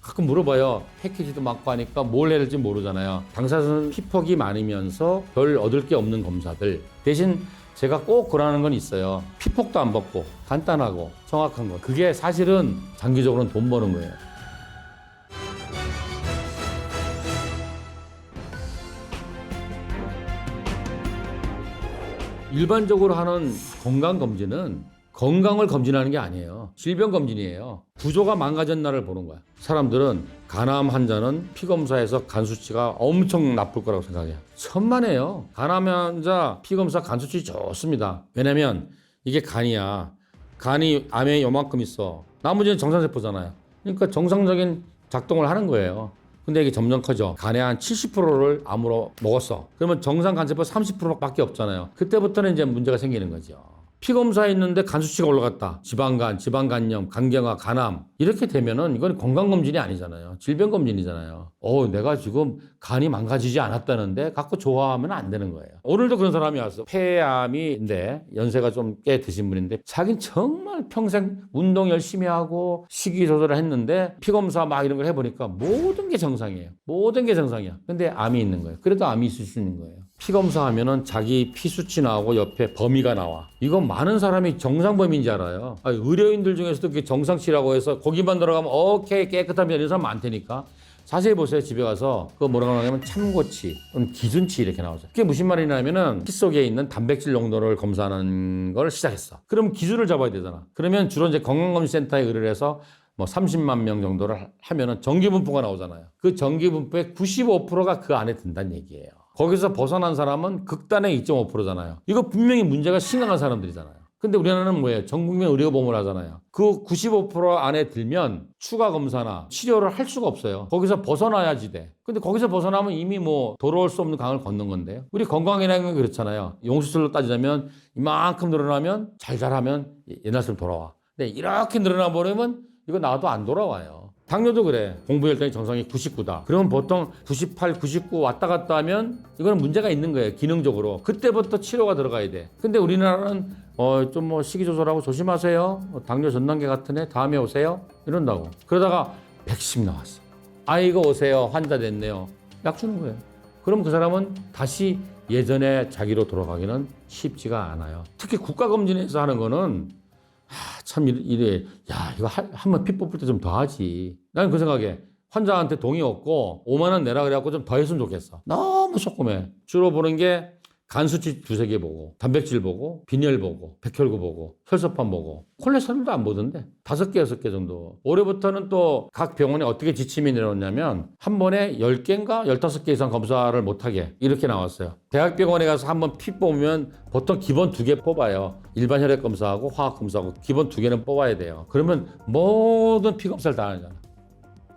가끔 물어봐요. 패키지도 많고 하니까 뭘 해야 될지 모르잖아요. 당사자는 피폭이 많으면서 별 얻을 게 없는 검사들. 대신 제가 꼭 권하는 건 있어요. 피폭도 안 받고 간단하고 정확한 거. 그게 사실은 장기적으로는 돈 버는 거예요. 일반적으로 하는 건강검진은 건강을 검진하는 게 아니에요. 질병검진이에요. 구조가 망가졌나를 보는 거야. 사람들은 간암 환자는 피검사에서 간 수치가 엄청 나쁠 거라고 생각해요. 천만에요. 간암 환자 피검사 간 수치 좋습니다. 왜냐면 이게 간이야. 간이 암에 요만큼 있어. 나머지는 정상세포잖아요. 그러니까 정상적인 작동을 하는 거예요. 근데 이게 점점 커져. 간의 한 70%를 암으로 먹었어. 그러면 정상 간세포 30%밖에 없잖아요. 그때부터는 이제 문제가 생기는 거죠. 피검사에 있는데 간 수치가 올라갔다. 지방간, 지방간염, 간경화, 간암. 이렇게 되면은 이건 건강검진이 아니잖아요. 질병검진이잖아요. 내가 지금 간이 망가지지 않았다는데 갖고 좋아하면 안 되는 거예요. 오늘도 그런 사람이 왔어. 폐암인데 연세가 좀 꽤 드신 분인데 자기는 정말 평생 운동 열심히 하고 식이 조절을 했는데 피검사 막 이런 걸 해보니까 모든 게 정상이에요. 모든 게 정상이야. 근데 암이 있는 거예요. 그래도 암이 있을 수 있는 거예요. 피검사 하면은 자기 피 수치 나오고 옆에 범위가 나와. 이건 많은 사람이 정상 범위인지 알아요. 의료인들 중에서도 그게 정상치라고 해서 거기만 들어가면 오케이 깨끗합니다 이런 사람 많다니까. 자세히 보세요. 집에 가서 그거 뭐라고 하냐면 참고치, 기준치 이렇게 나오죠. 그게 무슨 말이냐면은 피 속에 있는 단백질 농도를 검사하는 걸 시작했어. 그럼 기준을 잡아야 되잖아. 그러면 주로 이제 건강검진센터에 의뢰를 해서 뭐 30만 명 정도를 하면은 정기분포가 나오잖아요. 그 정기분포의 95%가 그 안에 든다는 얘기예요. 거기서 벗어난 사람은 극단의 2.5%잖아요. 이거 분명히 문제가 심각한 사람들이잖아요. 근데 우리나라는 뭐예요? 전국민 의료보험을 하잖아요. 그 95% 안에 들면 추가 검사나 치료를 할 수가 없어요. 거기서 벗어나야지 돼. 근데 거기서 벗어나면 이미 뭐 돌아올 수 없는 강을 건넌 건데요. 우리 건강이라는 건 그렇잖아요. 용수술로 따지자면 이만큼 늘어나면 잘하면 옛날처럼 돌아와. 근데 이렇게 늘어나 버리면 이거 나와도 안 돌아와요. 당뇨도 그래. 공부혈당이 정상이 99다. 그러면 보통 98, 99 왔다 갔다 하면 이거는 문제가 있는 거예요. 기능적으로. 그때부터 치료가 들어가야 돼. 근데 우리나라는 좀 뭐 식이 조절하고 조심하세요. 당뇨 전 단계 같은 애 다음에 오세요. 이런다고. 그러다가 110 나왔어. 아이고 오세요. 환자 됐네요. 약 주는 거예요. 그럼 그 사람은 다시 예전에 자기로 돌아가기는 쉽지가 않아요. 특히 국가검진에서 하는 거는 참 이래. 야, 이거 한번 피 뽑을 때 좀 더 하지. 나는 그 생각에 환자한테 동의 없고 5만 원 내라 그래갖고 좀 더 했으면 좋겠어. 너무 조그매. 주로 보는 게 간 수치 두세 개 보고, 단백질 보고, 빈혈 보고, 백혈구 보고, 혈소판 보고, 콜레스테롤도 안 보던데 5개, 6개 정도. 올해부터는 또 각 병원에 어떻게 지침이 내려왔냐면 한 번에 10개인가 15개 이상 검사를 못하게 이렇게 나왔어요. 대학병원에 가서 한번 피 뽑으면 보통 기본 2개 뽑아요. 일반 혈액 검사하고 화학 검사하고 기본 2개는 뽑아야 돼요. 그러면 모든 피 검사를 다 하잖아.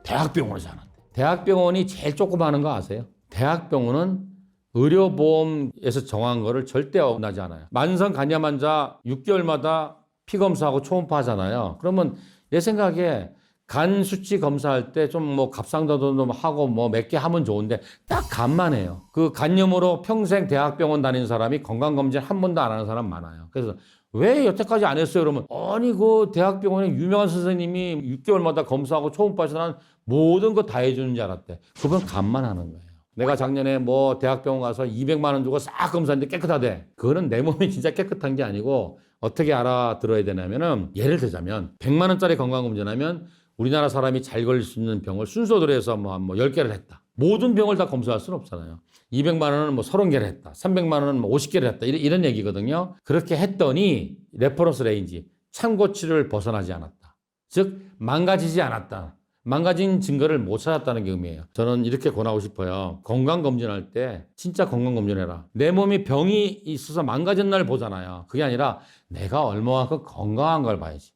대학병원에서 하는데. 대학병원이 제일 조금 하는 거 아세요? 대학병원은 의료보험에서 정한 거를 절대 어긋나지 않아요. 만성 간염 환자 6개월마다 피검사하고 초음파 하잖아요. 그러면 내 생각에 간 수치 검사할 때 좀 뭐 갑상도도 하고 뭐 몇 개 하면 좋은데 딱 간만 해요. 그 간염으로 평생 대학병원 다니는 사람이 건강검진 한 번도 안 하는 사람 많아요. 그래서 왜 여태까지 안 했어요? 그러면 아니 그 대학병원에 유명한 선생님이 6개월마다 검사하고 초음파에서 난 모든 거 다 해주는 줄 알았대. 그건 간만 하는 거예요. 내가 작년에 뭐 대학병원 가서 200만 원 주고 싹 검사했는데 깨끗하대. 그거는 내 몸이 진짜 깨끗한 게 아니고 어떻게 알아들어야 되냐면은 예를 들자면 100만 원짜리 건강검진하면 우리나라 사람이 잘 걸릴 수 있는 병을 순서대로 해서 뭐 10개를 했다. 모든 병을 다 검사할 수는 없잖아요. 200만 원은 뭐 30개를 했다. 300만 원은 뭐 50개를 했다. 이런 얘기거든요. 그렇게 했더니 레퍼런스 레인지 참고치를 벗어나지 않았다. 즉 망가지지 않았다. 망가진 증거를 못 찾았다는 게 의미예요. 저는 이렇게 권하고 싶어요. 건강검진할 때 진짜 건강검진해라. 내 몸이 병이 있어서 망가진 날 보잖아요. 그게 아니라 내가 얼마만큼 건강한 걸 봐야지.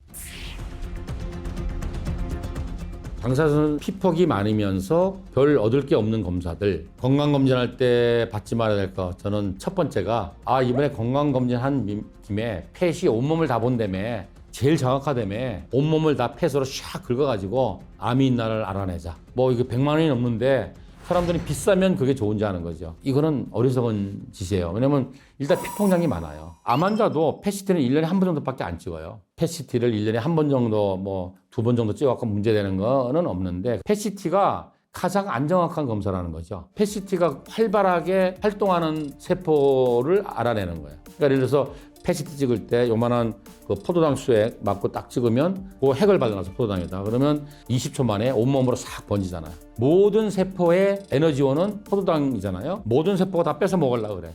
당사자는 피폭이 많으면서 별 얻을 게 없는 검사들. 건강검진할 때 받지 말아야 될 거. 저는 첫 번째가 이번에 건강검진 한 김에 펫이 온몸을 다 본다며. 제일 정확하다며 온몸을 다 펫으로 샥 긁어가지고 암이 있나를 알아내자. 뭐 이게 100만 원이 넘는데 사람들이 비싸면 그게 좋은지 아는 거죠. 이거는 어리석은 짓이에요. 왜냐면 일단 피폭량이 많아요. 암 환자도 펫CT는 1년에 한 번 정도밖에 안 찍어요. 펫CT를 1년에 한 번 정도 뭐 2번 정도 찍어갖고 문제되는 거는 없는데 펫CT가 가장 안정확한 검사라는 거죠. 펫CT가 활발하게 활동하는 세포를 알아내는 거예요. 그러니까 예를 들어서 펫CT 찍을 때 요만한 그 포도당 수액 맞고 딱 찍으면 그 핵을 발견해서 포도당에다 그러면 20초 만에 온몸으로 싹 번지잖아요. 모든 세포의 에너지원은 포도당이잖아요. 모든 세포가 다 뺏어 먹으려고 그래.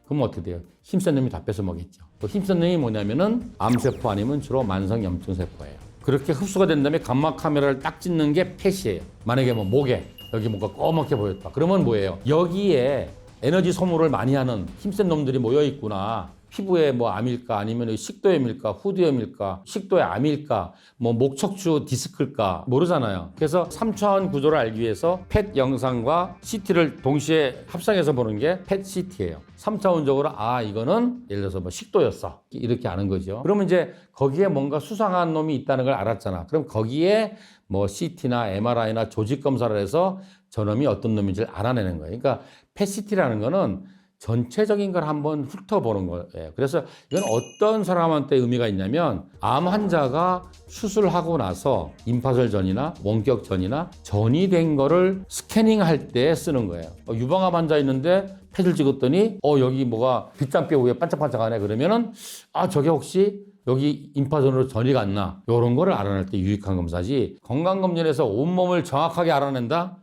그럼 어떻게 돼요? 힘센 놈이 다 뺏어 먹겠죠. 그 힘센 놈이 뭐냐면은 암세포 아니면 주로 만성염증 세포예요. 그렇게 흡수가 된 다음에 감마 카메라를 딱 찍는 게 펫이에요. 만약에 뭐 목에 여기 뭔가 꺼멓게 보였다. 그러면 뭐예요? 여기에 에너지 소모를 많이 하는 힘센 놈들이 모여 있구나. 피부에 뭐 암일까 아니면 식도염일까 후두염일까 식도의 암일까 뭐 목척추 디스크일까 모르잖아요. 그래서 3차원 구조를 알기 위해서 펫 영상과 CT를 동시에 합성해서 보는 게 펫 CT예요. 3차원적으로 아 이거는 예를 들어서 뭐 식도였어 이렇게 아는 거죠. 그러면 이제 거기에 뭔가 수상한 놈이 있다는 걸 알았잖아. 그럼 거기에 뭐 CT나 MRI나 조직 검사를 해서 저놈이 어떤 놈인지를 알아내는 거예요. 그러니까 펫 CT라는 거는 전체적인 걸 한번 훑어보는 거예요. 그래서 이건 어떤 사람한테 의미가 있냐면 암 환자가 수술하고 나서 임파설 전이나 원격 전이나 전이 된 거를 스캐닝할 때 쓰는 거예요. 유방암 환자 있는데 펫을 찍었더니 여기 뭐가 빗장뼈 위에 반짝반짝하네 그러면은 저게 혹시 여기 임파선으로 전이 갔나 이런 거를 알아낼 때 유익한 검사지 건강검진에서 온몸을 정확하게 알아낸다?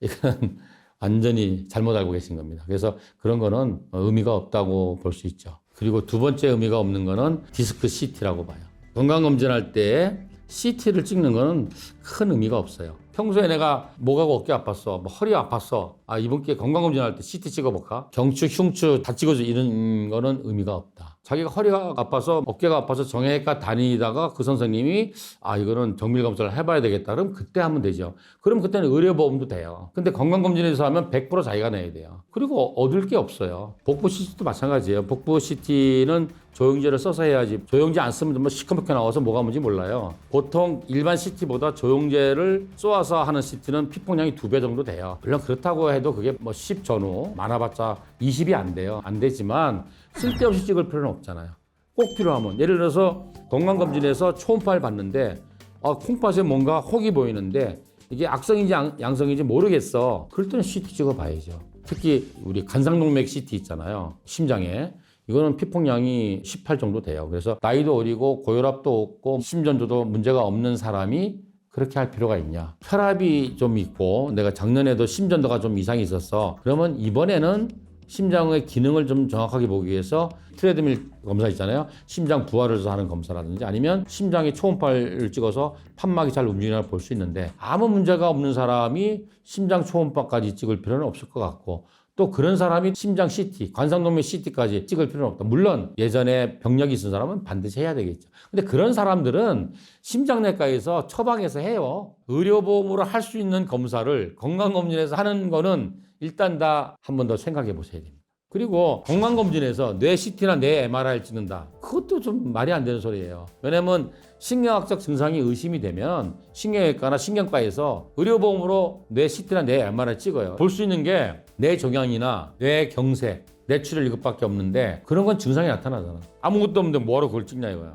이건 완전히 잘못 알고 계신 겁니다. 그래서 그런 거는 의미가 없다고 볼 수 있죠. 그리고 두 번째 의미가 없는 거는 디스크 CT라고 봐요. 건강검진할 때 CT를 찍는 거는 큰 의미가 없어요. 평소에 내가 목하고 어깨 아팠어, 뭐 허리 아팠어. 이번 기회에 건강검진할 때 CT 찍어볼까? 경추, 흉추 다 찍어줘 이런 거는 의미가 없다. 자기가 허리가 아파서 어깨가 아파서 정형외과 다니다가 그 선생님이 이거는 정밀검사를 해봐야 되겠다. 그럼 그때 하면 되죠. 그럼 그때는 의료보험도 돼요. 근데 건강검진에서 하면 100% 자기가 내야 돼요. 그리고 얻을 게 없어요. 복부 CT도 마찬가지예요. 복부 CT는 조영제를 써서 해야지. 조영제 안 쓰면 뭐 시커멓게 나와서 뭐가 뭔지 몰라요. 보통 일반 CT보다 조영제를 쏘아서 하는 CT는 피폭량이 2배 정도 돼요. 물론 그렇다고 해도 그게 뭐 10 전후 많아봤자 20이 안 돼요. 안 되지만 쓸데없이 찍을 필요는 없잖아요. 꼭 필요하면 예를 들어서 건강검진에서 초음파를 봤는데 콩팥에 뭔가 혹이 보이는데 이게 악성인지 양성인지 모르겠어. 그럴 때는 CT 찍어봐야죠. 특히 우리 간상동맥 CT 있잖아요. 심장에. 이거는 피폭량이 18 정도 돼요. 그래서 나이도 어리고 고혈압도 없고 심전도도 문제가 없는 사람이 그렇게 할 필요가 있냐. 혈압이 좀 있고 내가 작년에도 심전도가 좀 이상이 있었어. 그러면 이번에는 심장의 기능을 좀 정확하게 보기 위해서 트레드밀 검사 있잖아요. 심장 부하를 해서 하는 검사라든지 아니면 심장에 초음파를 찍어서 판막이 잘 움직이나 볼 수 있는데 아무 문제가 없는 사람이 심장 초음파까지 찍을 필요는 없을 것 같고 또 그런 사람이 심장 CT, 관상동맥 CT까지 찍을 필요는 없다. 물론 예전에 병력이 있은 사람은 반드시 해야 되겠죠. 근데 그런 사람들은 심장내과에서 처방해서 해요. 의료보험으로 할 수 있는 검사를 건강검진에서 하는 거는 일단 다 한 번 더 생각해 보셔야 됩니다. 그리고 건강검진에서 뇌 CT나 뇌 MRI를 찍는다. 그것도 좀 말이 안 되는 소리예요. 왜냐면 신경학적 증상이 의심이 되면 신경외과나 신경과에서 의료보험으로 뇌 CT나 뇌 MRI를 찍어요. 볼 수 있는 게 뇌 종양이나 뇌 경색, 뇌출혈 이것밖에 없는데 그런 건 증상이 나타나잖아. 아무것도 없는데 뭐하러 그걸 찍냐 이거야.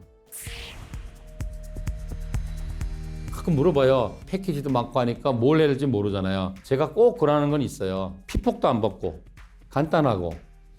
가끔 물어봐요. 패키지도 많고 하니까 뭘 해야 될지 모르잖아요. 제가 꼭 그러는 건 있어요. 피폭도 안 받고 간단하고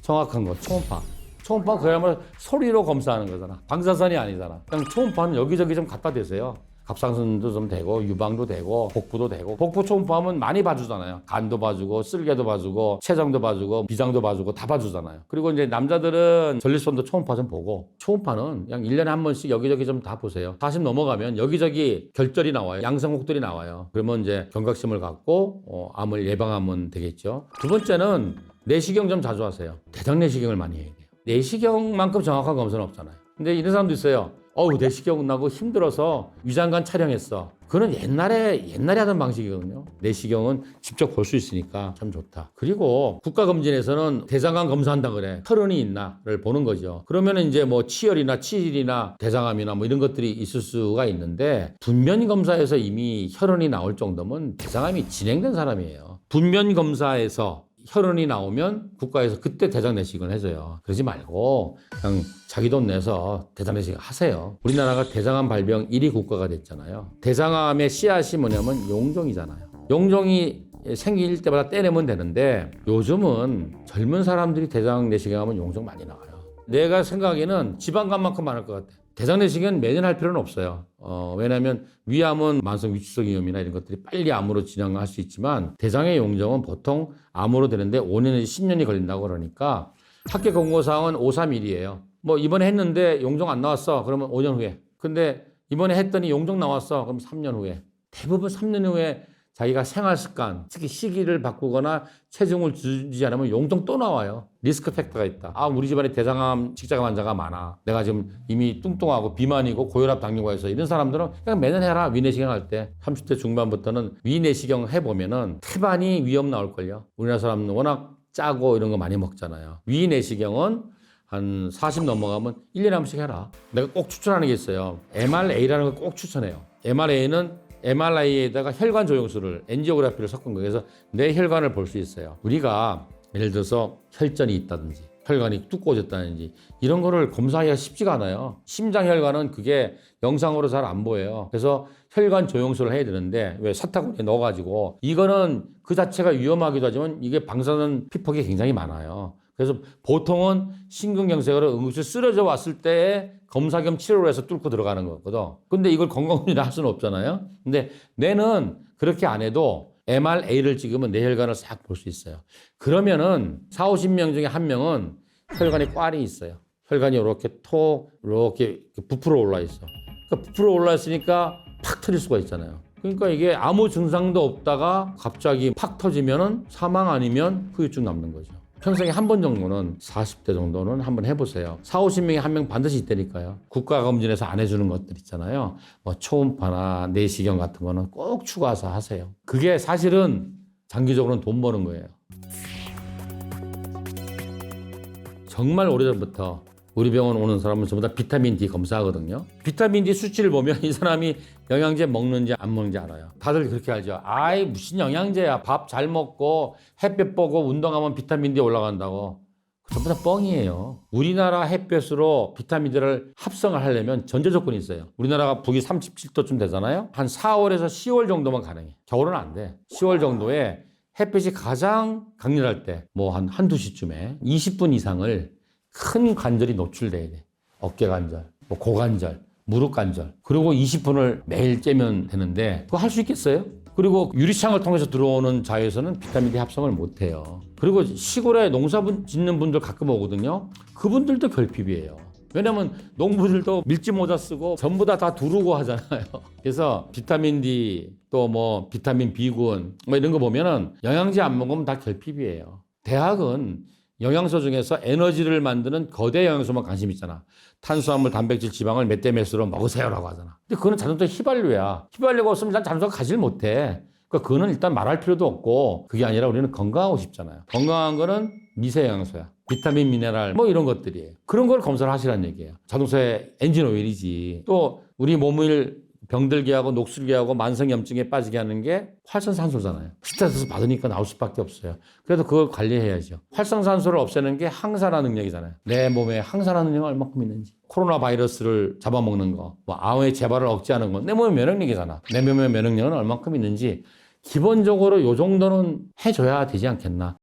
정확한 거 초음파. 초음파 그야말로 소리로 검사하는 거잖아. 방사선이 아니잖아. 그냥 초음파는 여기저기 좀 갖다 대세요. 갑상선도 좀 되고 유방도 되고 복부도 되고 복부 초음파하면 많이 봐주잖아요. 간도 봐주고 쓸개도 봐주고 췌장도 봐주고 비장도 봐주고 다 봐주잖아요. 그리고 이제 남자들은 전립선도 초음파 좀 보고 초음파는 그냥 1년에 한 번씩 여기저기 좀 다 보세요. 40 넘어가면 여기저기 결절이 나와요. 양성혹들이 나와요. 그러면 이제 경각심을 갖고 암을 예방하면 되겠죠. 두 번째는 내시경 좀 자주 하세요. 대장 내시경을 많이 해야 돼요. 내시경만큼 정확한 검사는 없잖아요. 근데 이런 사람도 있어요. 내시경 나고 힘들어서 위장관 촬영했어. 그건 옛날에 하던 방식이거든요. 내시경은 직접 볼 수 있으니까 참 좋다. 그리고 국가검진에서는 대장암 검사한다 그래. 혈흔이 있나를 보는 거죠. 그러면 이제 뭐 치열이나 치질이나 대장암이나 뭐 이런 것들이 있을 수가 있는데 분면 검사에서 이미 혈흔이 나올 정도면 대장암이 진행된 사람이에요. 분면 검사에서 혈흔이 나오면 국가에서 그때 대장 내시경을 해줘요. 그러지 말고 그냥 자기 돈 내서 대장 내시경 하세요. 우리나라가 대장암 발병 1위 국가가 됐잖아요. 대장암의 씨앗이 뭐냐면 용종이잖아요. 용종이 생길 때마다 떼내면 되는데 요즘은 젊은 사람들이 대장 내시경 하면 용종 많이 나와요. 내가 생각에는 지방간만큼 많을 것 같아. 대장 내시경은 매년 할 필요는 없어요. 왜냐하면 위암은 만성 위축성 위염이나 이런 것들이 빨리 암으로 진행할 수 있지만 대장의 용종은 보통 암으로 되는데 5년 내지 10년이 걸린다고 그러니까 합계 권고사항은 531이에요. 뭐 이번에 했는데 용종 안 나왔어. 그러면 5년 후에. 근데 이번에 했더니 용종 나왔어. 그럼 3년 후에. 대부분 3년 후에 자기가 생활 습관, 특히 시기를 바꾸거나 체중을 줄이지 않으면 용종 또 나와요. 리스크 팩터가 있다. 아, 우리 집안에 대장암 직자감 환자가 많아. 내가 지금 이미 뚱뚱하고 비만이고 고혈압 당뇨가 있어. 이런 사람들은 그냥 매년 해라. 위내시경 할 때. 30대 중반부터는 위내시경 해보면은 태반이 위험 나올걸요. 우리나라 사람은 워낙 짜고 이런 거 많이 먹잖아요. 위내시경은 한 40 넘어가면 1년에 한 번씩 해라. 내가 꼭 추천하는 게 있어요. MRA라는 걸 꼭 추천해요. MRA는 MRI에다가 혈관 조영술을 엔지오그래피를 섞은 거예요. 그래서 내 혈관을 볼 수 있어요. 우리가 예를 들어서 혈전이 있다든지 혈관이 두꺼워졌다든지 이런 거를 검사하기가 쉽지가 않아요. 심장 혈관은 그게 영상으로 잘 안 보여요. 그래서 혈관 조영술을 해야 되는데 왜 사타구니에 넣어가지고 이거는 그 자체가 위험하기도 하지만 이게 방사능 피폭이 굉장히 많아요. 그래서 보통은 심근경색으로 응급실 쓰러져 왔을 때 검사 겸 치료를 해서 뚫고 들어가는 거거든. 근데 이걸 건강검진을 할 수는 없잖아요. 근데 뇌는 그렇게 안 해도 MRA를 찍으면 뇌 혈관을 싹 볼 수 있어요. 그러면은 40, 50명 중에 한 명은 혈관에 꽈리 있어요. 혈관이 이렇게 부풀어 올라 있어. 그러니까 부풀어 올라 있으니까 팍 터질 수가 있잖아요. 그러니까 이게 아무 증상도 없다가 갑자기 팍 터지면은 사망 아니면 후유증 남는 거죠. 평생에 한 번 정도는 40대 정도는 한번 해보세요. 40, 50명에 한 명 반드시 있다니까요. 국가검진에서 안 해주는 것들 있잖아요. 뭐 초음파나 내시경 같은 거는 꼭 추가해서 하세요. 그게 사실은 장기적으로는 돈 버는 거예요. 정말 오래전부터 우리 병원 오는 사람은 전부 다 비타민 D 검사하거든요. 비타민 D 수치를 보면 이 사람이 영양제 먹는지 안 먹는지 알아요. 다들 그렇게 알죠. 아이 무슨 영양제야. 밥 잘 먹고 햇볕 보고 운동하면 비타민 D 올라간다고. 전부 다 뻥이에요. 우리나라 햇볕으로 비타민 D를 합성을 하려면 전제 조건이 있어요. 우리나라가 북위 37도쯤 되잖아요. 한 4월에서 10월 정도만 가능해. 겨울은 안 돼. 10월 정도에 햇빛이 가장 강렬할 때 뭐 한두 시쯤에 20분 이상을 큰 관절이 노출돼야 돼. 어깨 관절, 뭐 고관절, 무릎 관절. 그리고 20분을 매일 쬐면 되는데 그거 할 수 있겠어요? 그리고 유리창을 통해서 들어오는 자외선은 비타민 D 합성을 못 해요. 그리고 시골에 농사 짓는 분들 가끔 오거든요. 그분들도 결핍이에요. 왜냐면 농부들도 밀짚 모자 쓰고 전부 다 두르고 하잖아요. 그래서 비타민 D 또 뭐 비타민 B군 뭐 이런 거 보면은 영양제 안 먹으면 다 결핍이에요. 대학은 영양소 중에서 에너지를 만드는 거대 영양소만 관심 있잖아. 탄수화물, 단백질, 지방을 몇 대 몇으로 먹으세요라고 하잖아. 근데 그거는 자동차 휘발유야. 휘발유가 없으면 난 자동차가 가지를 못해. 그러니까 그거는 일단 말할 필요도 없고 그게 아니라 우리는 건강하고 싶잖아요. 건강한 거는 미세 영양소야. 비타민, 미네랄 뭐 이런 것들이에요. 그런 걸 검사를 하시라는 얘기예요. 자동차의 엔진 오일이지. 또 우리 몸을 병들게 하고 녹슬게 하고 만성염증에 빠지게 하는 게 활성산소잖아요. 스트레스 받으니까 나올 수밖에 없어요. 그래도 그걸 관리해야죠. 활성산소를 없애는 게 항산화 능력이잖아요. 내 몸에 항산화 능력이 얼마큼 있는지. 코로나 바이러스를 잡아먹는 거, 뭐 암의 재발을 억제하는 거, 내 몸의 면역력이잖아. 내 몸의 면역력은 얼마큼 있는지 기본적으로 요 정도는 해줘야 되지 않겠나.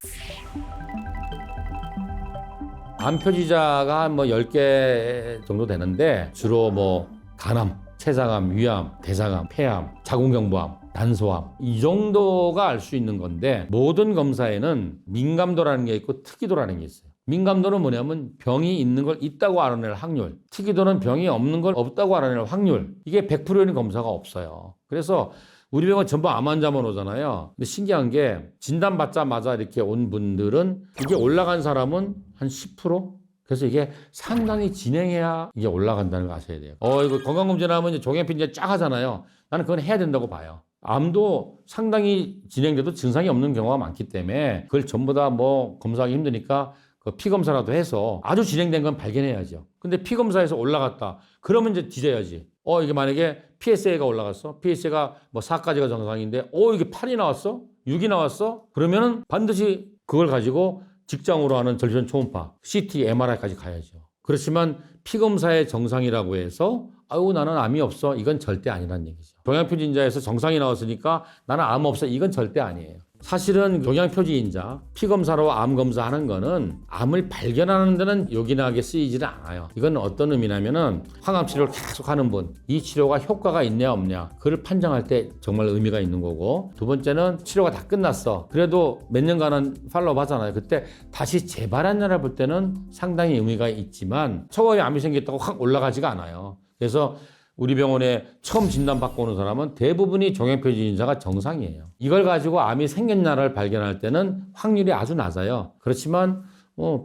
암 표지자가 뭐 10개 정도 되는데 주로 뭐 간암, 췌장암, 위암, 대장암, 폐암, 자궁경부암, 난소암 이 정도가 알 수 있는 건데 모든 검사에는 민감도라는 게 있고 특이도라는 게 있어요. 민감도는 뭐냐면 병이 있는 걸 있다고 알아낼 확률, 특이도는 병이 없는 걸 없다고 알아낼 확률. 이게 100%인 검사가 없어요. 그래서 우리 병원 전부 암 환자만 오잖아요. 근데 신기한 게 진단받자마자 이렇게 온 분들은 이게 올라간 사람은 한 10%? 그래서 이게 상당히 진행해야 이게 올라간다는 걸 아셔야 돼요. 이거 건강검진하면 이제 종양피 이제 쫙 하잖아요. 나는 그건 해야 된다고 봐요. 암도 상당히 진행돼도 증상이 없는 경우가 많기 때문에 그걸 전부 다 뭐 검사하기 힘드니까 그 피검사라도 해서 아주 진행된 건 발견해야죠. 근데 피검사에서 올라갔다. 그러면 이제 뒤져야지. 이게 만약에 PSA가 올라갔어. PSA가 뭐 4까지가 정상인데 이게 8이 나왔어? 6이 나왔어? 그러면은 반드시 그걸 가지고 직장으로 하는 절전 초음파, CT, MRI까지 가야죠. 그렇지만 피검사의 정상이라고 해서 아유 나는 암이 없어. 이건 절대 아니란 얘기죠. 종양표지인자에서 정상이 나왔으니까 나는 암 없어. 이건 절대 아니에요. 사실은 종양표지인자 피검사로 암 검사하는 거는 암을 발견하는 데는 요긴하게 쓰이지는 않아요. 이건 어떤 의미냐면은 항암 치료를 계속 하는 분, 이 치료가 효과가 있냐 없냐 그걸 판정할 때 정말 의미가 있는 거고, 두 번째는 치료가 다 끝났어. 그래도 몇 년간은 팔로우업 하잖아요. 그때 다시 재발했냐를 볼 때는 상당히 의미가 있지만 처음에 암이 생겼다고 확 올라가지가 않아요. 그래서 우리 병원에 처음 진단받고 오는 사람은 대부분이 종양표지 인자가 정상이에요. 이걸 가지고 암이 생겼나를 발견할 때는 확률이 아주 낮아요. 그렇지만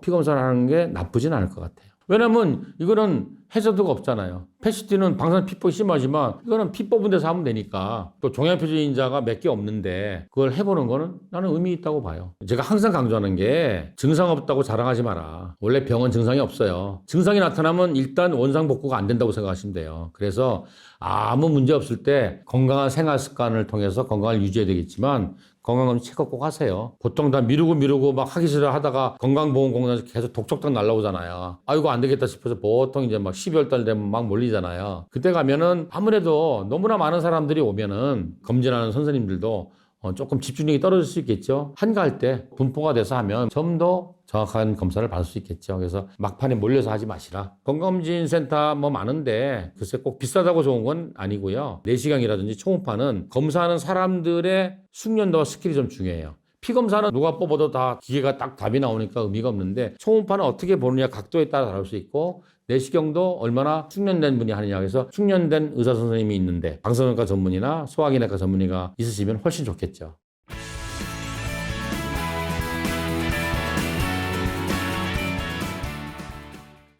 피검사를 하는 게 나쁘진 않을 것 같아요. 왜냐면 이거는 해저드가 없잖아요. 패시티는 방사선 피폭이 심하지만 이거는 피 뽑은 데서 하면 되니까, 또 종양표지 인자가 몇 개 없는데 그걸 해보는 거는 나는 의미 있다고 봐요. 제가 항상 강조하는 게 증상 없다고 자랑하지 마라. 원래 병은 증상이 없어요. 증상이 나타나면 일단 원상복구가 안 된다고 생각하시면 돼요. 그래서 아무 문제 없을 때 건강한 생활 습관을 통해서 건강을 유지해야 되겠지만 건강검진 체크 꼭 하세요. 보통 다 미루고 막 하기 싫어 하다가 건강보험공단에서 계속 독촉당 날라오잖아요. 이거 안 되겠다 싶어서 보통 이제 막 12월 달 되면 막 몰리잖아요. 그때 가면은 아무래도 너무나 많은 사람들이 오면은 검진하는 선생님들도 조금 집중력이 떨어질 수 있겠죠. 한가할 때 분포가 돼서 하면 좀 더 정확한 검사를 받을 수 있겠죠. 그래서 막판에 몰려서 하지 마시라. 건강검진 센터 뭐 많은데 글쎄 꼭 비싸다고 좋은 건 아니고요. 내시경이라든지 초음파는 검사하는 사람들의 숙련도와 스킬이 좀 중요해요. 피검사는 누가 뽑아도 다 기계가 딱 답이 나오니까 의미가 없는데, 초음파는 어떻게 보느냐 각도에 따라 다를 수 있고, 내시경도 얼마나 숙련된 분이 하느냐. 그래서 숙련된 의사 선생님이 있는데 방사선과 전문의나 소화기내과 전문의가 있으시면 훨씬 좋겠죠.